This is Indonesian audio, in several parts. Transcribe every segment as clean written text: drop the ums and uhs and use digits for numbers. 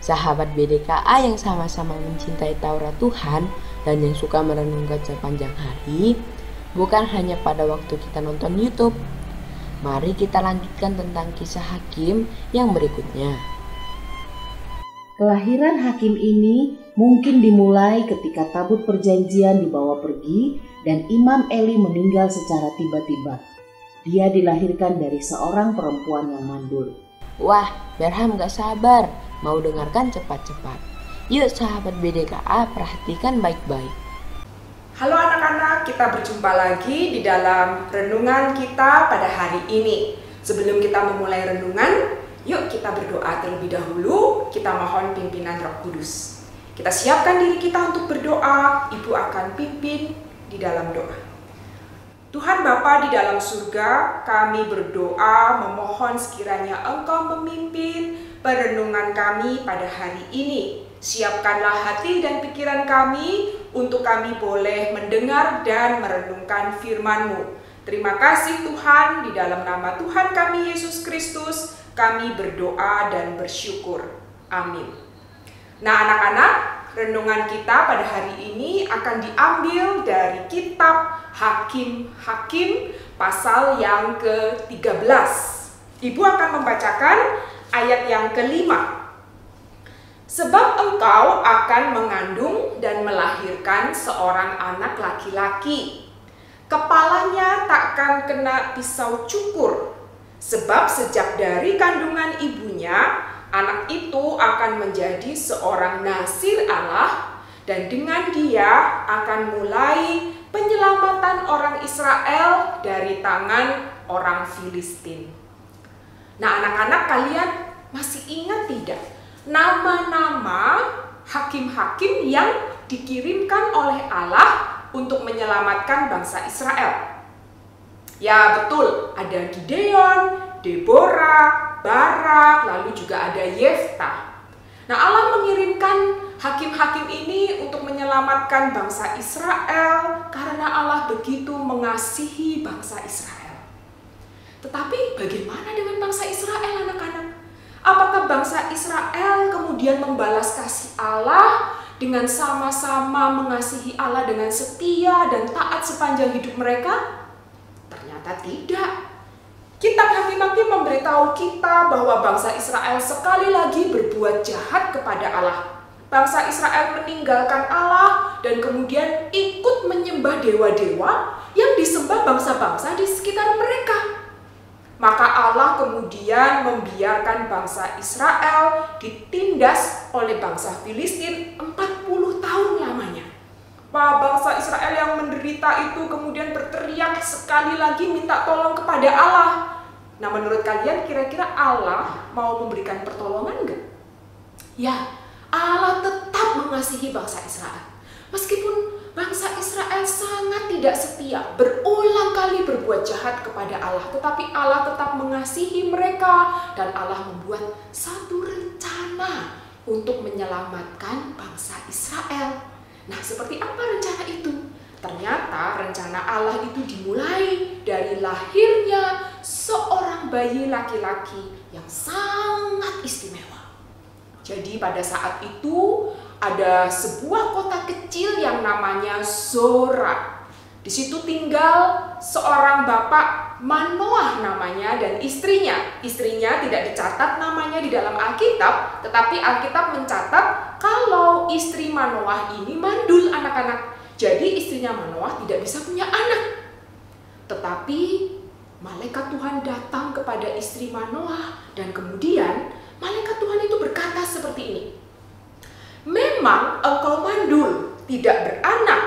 Sahabat BDKA yang sama-sama mencintai Taurat Tuhan dan yang suka merenungkan sepanjang hari, bukan hanya pada waktu kita nonton YouTube. Mari kita lanjutkan tentang kisah Hakim yang berikutnya. Kelahiran Hakim ini mungkin dimulai ketika tabut perjanjian dibawa pergi dan Imam Eli meninggal secara tiba-tiba. Dia dilahirkan dari seorang perempuan yang mandul. Wah, Berham gak sabar, mau dengarkan cepat-cepat. Yuk sahabat BDKA, perhatikan baik-baik. Halo anak-anak, kita berjumpa lagi di dalam renungan kita pada hari ini. Sebelum kita memulai renungan, yuk kita berdoa terlebih dahulu. Kita mohon pimpinan Roh Kudus. Kita siapkan diri kita untuk berdoa. Ibu akan pimpin di dalam doa. Tuhan Bapa di dalam surga, kami berdoa memohon sekiranya Engkau memimpin perenungan kami pada hari ini. Siapkanlah hati dan pikiran kami untuk kami boleh mendengar dan merenungkan firman-Mu. Terima kasih Tuhan, di dalam nama Tuhan kami Yesus Kristus, kami berdoa dan bersyukur. Amin. Nah anak-anak, renungan kita pada hari ini akan diambil dari kitab Hakim pasal yang ke-13. Ibu akan membacakan ayat yang ke-5. Sebab engkau akan mengandung dan melahirkan seorang anak laki-laki. Kepalanya takkan kena pisau cukur. Sebab sejak dari kandungan ibunya, anak itu akan menjadi seorang nazir Allah, dan dengan dia akan mulai penyelamatan orang Israel dari tangan orang Filistin. Nah anak-anak, kalian masih ingat tidak nama-nama hakim-hakim yang dikirimkan oleh Allah untuk menyelamatkan bangsa Israel? Ya betul, ada Gideon, Deborah, Barak, lalu juga ada Yeftah. Nah Allah mengirimkan hakim-hakim ini untuk menyelamatkan bangsa Israel karena Allah begitu mengasihi bangsa Israel. Tetapi bagaimana dengan bangsa Israel anak-anak? Apakah bangsa Israel kemudian membalas kasih Allah dengan sama-sama mengasihi Allah dengan setia dan taat sepanjang hidup mereka? Ternyata tidak. Kitab Hakim-Hakim memberitahu kita bahwa bangsa Israel sekali lagi berbuat jahat kepada Allah. Bangsa Israel meninggalkan Allah dan kemudian ikut menyembah dewa-dewa yang disembah bangsa-bangsa di sekitar mereka. Maka Allah kemudian membiarkan bangsa Israel ditindas oleh bangsa Filistin 40 tahun lamanya. Bangsa Israel yang menderita itu kemudian berteriak sekali lagi minta tolong kepada Allah. Nah menurut kalian kira-kira Allah mau memberikan pertolongan enggak? Ya, Allah tetap mengasihi bangsa Israel. Meskipun bangsa Israel sangat tidak setia, berulang kali berbuat jahat kepada Allah, tetapi Allah tetap mengasihi mereka dan Allah membuat satu rencana untuk menyelamatkan bangsa Israel. Nah, seperti apa rencana itu? Ternyata rencana Allah itu dimulai dari lahirnya seorang bayi laki-laki yang sangat istimewa. Jadi pada saat itu ada sebuah kota kecil yang namanya Zora. Di situ tinggal seorang bapak Manoah namanya dan istrinya. Istrinya tidak dicatat namanya di dalam Alkitab, tetapi Alkitab mencatat kalau istri Manoah ini mandul anak-anak. Jadi istrinya Manoah tidak bisa punya anak. Tetapi malaikat Tuhan datang kepada istri Manoah dan kemudian malaikat Tuhan itu berkata seperti ini. Memang engkau mandul, tidak beranak,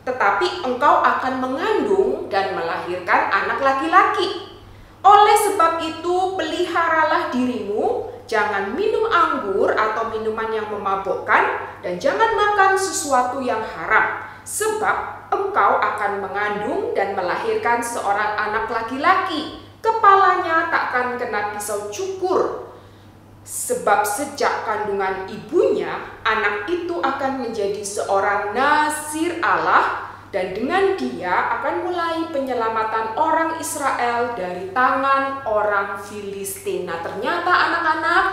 tetapi engkau akan mengandung dan melahirkan anak laki-laki. Oleh sebab itu peliharalah dirimu, jangan minum anggur atau minuman yang memabukkan, dan jangan makan sesuatu yang haram. Sebab engkau akan mengandung dan melahirkan seorang anak laki-laki. Kepalanya takkan kena pisau cukur. Sebab sejak kandungan ibunya, anak itu akan menjadi seorang nazir Allah, dan dengan dia akan mulai penyelamatan orang Israel dari tangan orang Filistin. Nah, ternyata anak-anak,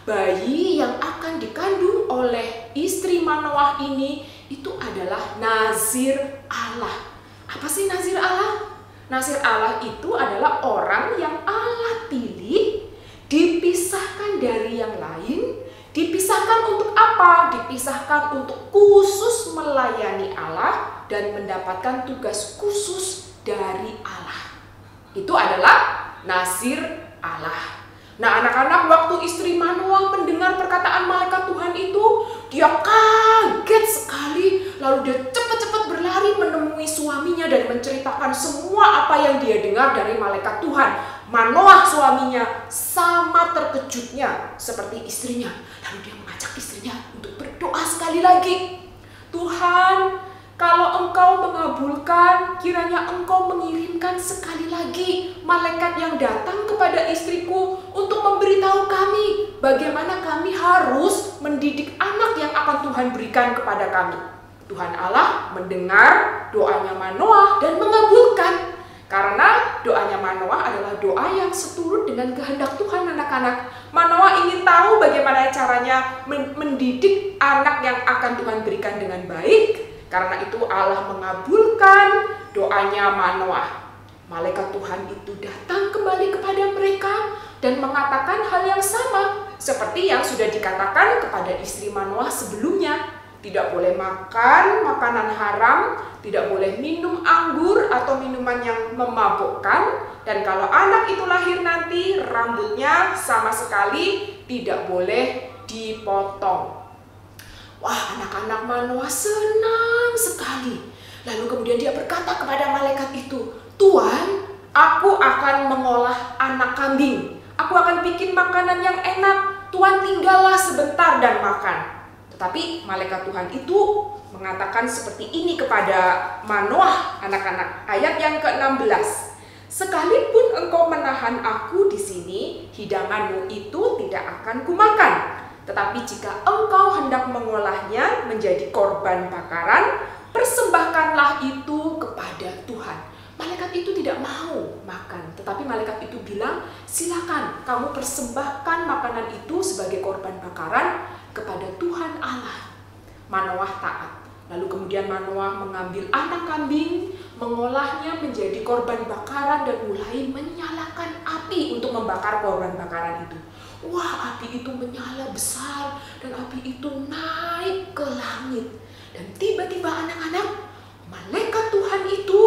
bayi yang akan dikandung oleh istri Manoah ini itu adalah nazir Allah. Apa sih nazir Allah? Nazir Allah itu adalah orang yang Allah pilih, dipisahkan dari yang lain. Dipisahkan untuk apa? Dipisahkan untuk khusus melayani Allah dan mendapatkan tugas khusus dari Allah. Itu adalah nazir Allah. Nah, anak-anak, waktu istri Manoah mendengar perkataan malaikat Tuhan itu, dia kaget sekali. Lalu dia cepat-cepat berlari menemui suaminya dan menceritakan semua apa yang dia dengar dari malaikat Tuhan. Manoah suaminya sama terkejutnya seperti istrinya. Lalu dia mengajak istrinya untuk berdoa sekali lagi. Tuhan, kalau Engkau mengabulkan, kiranya Engkau mengirimkan sekali lagi malaikat yang datang kepada istriku untuk memberitahu kami bagaimana kami harus mendidik anak yang akan Tuhan berikan kepada kami. Tuhan Allah mendengar doanya Manoah dan mengabulkan. Karena doanya Manoah adalah doa yang seturut dengan kehendak Tuhan, anak-anak. Manoah ingin tahu bagaimana caranya mendidik anak yang akan Tuhan berikan dengan baik. Karena itu Allah mengabulkan doanya Manoah. Malaikat Tuhan itu datang kembali kepada mereka dan mengatakan hal yang sama seperti yang sudah dikatakan kepada istri Manoah sebelumnya. Tidak boleh makan makanan haram, tidak boleh minum anggur atau minuman yang memabukkan, dan kalau anak itu lahir nanti rambutnya sama sekali tidak boleh dipotong. Wah, anak-anak Manoah senang sekali. Lalu kemudian dia berkata kepada malaikat itu, Tuhan, aku akan mengolah anak kambing. Aku akan bikin makanan yang enak. Tuhan tinggallah sebentar dan makan. Tetapi malaikat Tuhan itu mengatakan seperti ini kepada Manoah, anak-anak. Ayat yang ke-16. Sekalipun engkau menahan aku di sini, hidanganmu itu tidak akan kumakan. Tetapi jika engkau hendak mengolahnya menjadi korban bakaran, persembahkanlah itu kepada Tuhan. Malaikat itu tidak mau makan, tetapi malaikat itu bilang, silakan kamu persembahkan makanan itu sebagai korban bakaran kepada Tuhan Allah. Manoah taat. Lalu kemudian Manoah mengambil anak kambing, mengolahnya menjadi korban bakaran dan mulai menyalakan api untuk membakar korban bakaran itu. Wah, api itu menyala besar dan api itu naik ke langit. Dan tiba-tiba anak-anak, malaikat Tuhan itu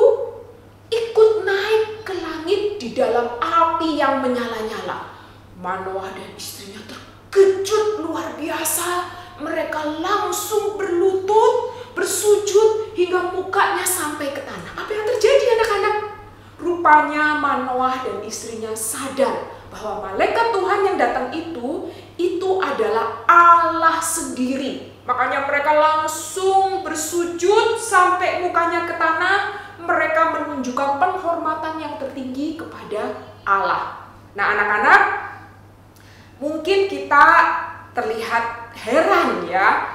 ikut naik ke langit di dalam api yang menyala-nyala. Manoah dan istrinya terkejut luar biasa. Mereka langsung berlutut, bersujud hingga mukanya sampai ke tanah. Apa yang terjadi, anak-anak? Rupanya Manoah dan istrinya sadar bahwa malaikat Tuhan yang datang itu adalah Allah sendiri. Makanya mereka langsung bersujud sampai mukanya ke tanah. Mereka menunjukkan penghormatan yang tertinggi kepada Allah. Nah, anak-anak, mungkin kita terlihat heran ya,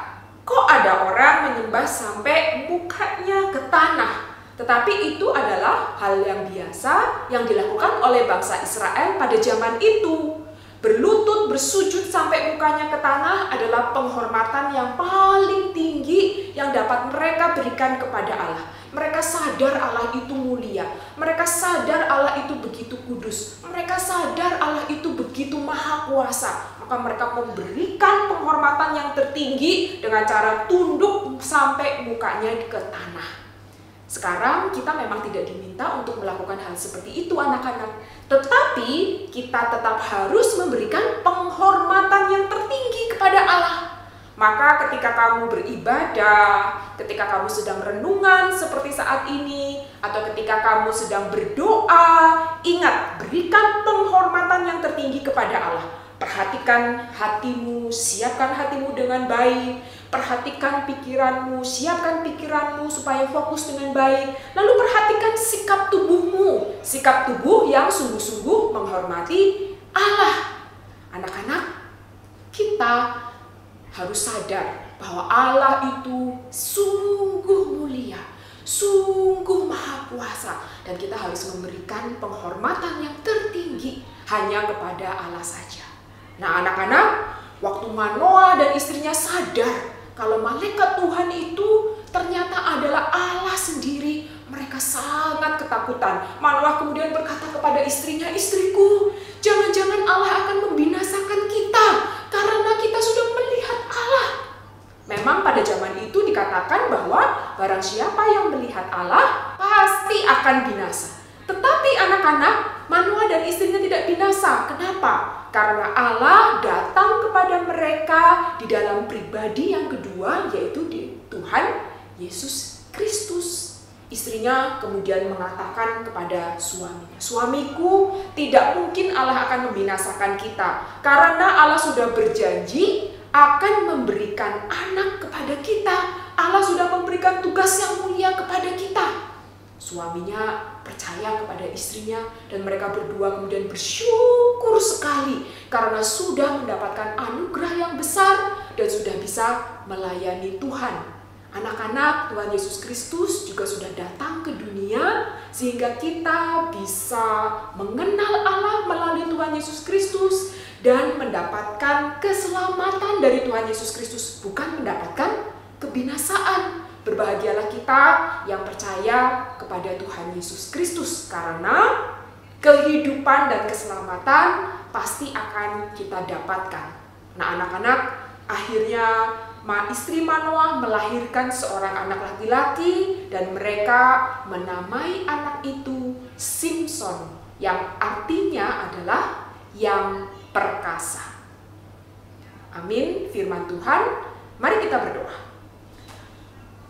kok ada orang menyembah sampai mukanya ke tanah. Tetapi itu adalah hal yang biasa yang dilakukan oleh bangsa Israel pada zaman itu. Berlutut, bersujud sampai mukanya ke tanah adalah penghormatan yang paling tinggi yang dapat mereka berikan kepada Allah. Mereka sadar Allah itu mulia. Mereka sadar Allah itu begitu kudus. Mereka sadar Allah itu begitu maha kuasa. Maka mereka memberikan penghormatan yang tertinggi dengan cara tunduk sampai mukanya ke tanah. Sekarang kita memang tidak diminta untuk melakukan hal seperti itu, anak-anak. Tetapi kita tetap harus memberikan penghormatan yang tertinggi kepada Allah. Maka ketika kamu beribadah, ketika kamu sedang renungan seperti saat ini, atau ketika kamu sedang berdoa, ingat, berikan penghormatan yang tertinggi kepada Allah. Perhatikan hatimu, siapkan hatimu dengan baik. Perhatikan pikiranmu, siapkan pikiranmu supaya fokus dengan baik. Lalu perhatikan sikap tubuhmu, sikap tubuh yang sungguh-sungguh menghormati Allah. Anak-anak, kita harus sadar bahwa Allah itu sungguh mulia, sungguh maha kuasa, dan kita harus memberikan penghormatan yang tertinggi hanya kepada Allah saja. Nah, anak-anak, Manoah dan istrinya sadar kalau malaikat Tuhan itu ternyata adalah Allah sendiri, mereka sangat ketakutan. Manoah kemudian berkata kepada istrinya, "Istriku, jangan-jangan Allah akan membinasakan kita karena kita sudah melihat Allah." Memang pada zaman itu dikatakan bahwa barang siapa yang melihat Allah pasti akan binasa. Tetapi anak-anak, Manoah dan istrinya tidak binasa. Kenapa? Karena Allah datang kepada mereka di dalam pribadi yang kedua, yaitu di Tuhan Yesus Kristus. Istrinya kemudian mengatakan kepada suaminya, "Suamiku, tidak mungkin Allah akan membinasakan kita, karena Allah sudah berjanji akan memberikan anak kepada kita. Allah sudah memberikan tugas yang mulia kepada kita." Suaminya percaya kepada istrinya dan mereka berdua kemudian bersyukur sekali karena sudah mendapatkan anugerah yang besar dan sudah bisa melayani Tuhan. Anak-anak, Tuhan Yesus Kristus juga sudah datang ke dunia sehingga kita bisa mengenal Allah melalui Tuhan Yesus Kristus dan mendapatkan keselamatan dari Tuhan Yesus Kristus, bukan mendapatkan kebinasaan. Berbahagialah kita yang percaya kepada Tuhan Yesus Kristus, karena kehidupan dan keselamatan pasti akan kita dapatkan. Nah, anak-anak, akhirnya istri Manoah melahirkan seorang anak laki-laki dan mereka menamai anak itu Simson, yang artinya adalah yang perkasa. Amin, firman Tuhan. Mari kita berdoa.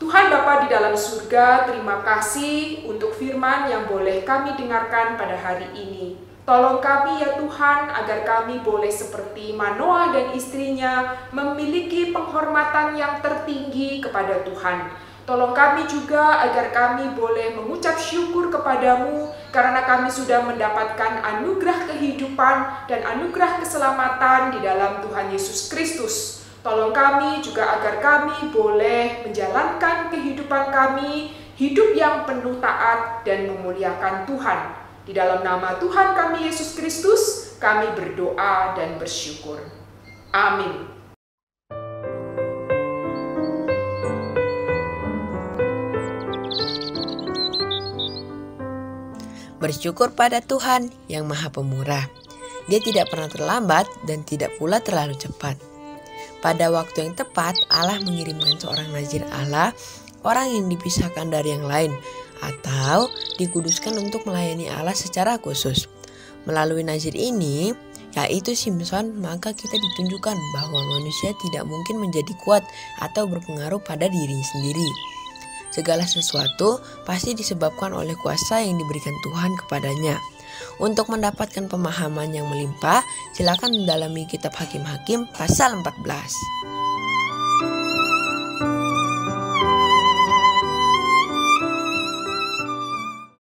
Tuhan Bapa di dalam surga, terima kasih untuk firman yang boleh kami dengarkan pada hari ini. Tolong kami ya Tuhan, agar kami boleh seperti Manoah dan istrinya memiliki penghormatan yang tertinggi kepada Tuhan. Tolong kami juga agar kami boleh mengucap syukur kepadamu karena kami sudah mendapatkan anugerah kehidupan dan anugerah keselamatan di dalam Tuhan Yesus Kristus. Tolong kami juga agar kami boleh menjalankan kehidupan kami, hidup yang penuh taat dan memuliakan Tuhan. Di dalam nama Tuhan kami Yesus Kristus, kami berdoa dan bersyukur. Amin. Bersyukur pada Tuhan yang Maha Pemurah. Dia tidak pernah terlambat dan tidak pula terlalu cepat. Pada waktu yang tepat, Allah mengirimkan seorang nazir Allah, orang yang dipisahkan dari yang lain, atau dikuduskan untuk melayani Allah secara khusus. Melalui nazir ini, yaitu Simson, maka kita ditunjukkan bahwa manusia tidak mungkin menjadi kuat atau berpengaruh pada diri sendiri. Segala sesuatu pasti disebabkan oleh kuasa yang diberikan Tuhan kepadanya. Untuk mendapatkan pemahaman yang melimpah, silakan mendalami kitab Hakim-Hakim pasal 14.